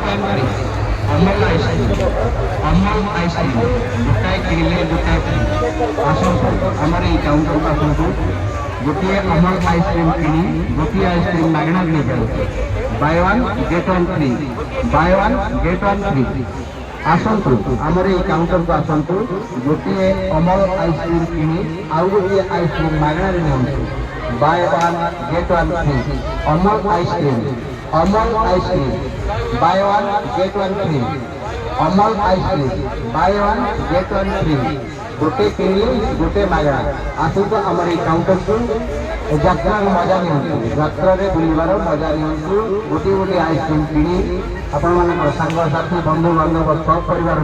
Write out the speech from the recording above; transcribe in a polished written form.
time free अमल ice cream गोटाए किणिले गोटाए free आसतु आमर ये काउंटर को आसतु गोटे अमल आइसक्रीम किणी गोटे आइसक्रीम मागणा मिल जाए buy one get one free buy one get one free आसतु आमर ये काउंटर को आसतु गोटे अमल आइसक्रीम किणी आउ गोटे आइसक्रीम मागणा नि bye one get one free अमल ice cream bye one get one free अमल ice cream bye one get one free गोटे किणिले गोटे मागणा आसतु आमर ये काउंटर को यात्रा मजा नि यात्रा बुलबार मजा नि गोटे गोटे आइसक्रीम किणी आपण मान सांग साथी बंधु बांधव सब परिवार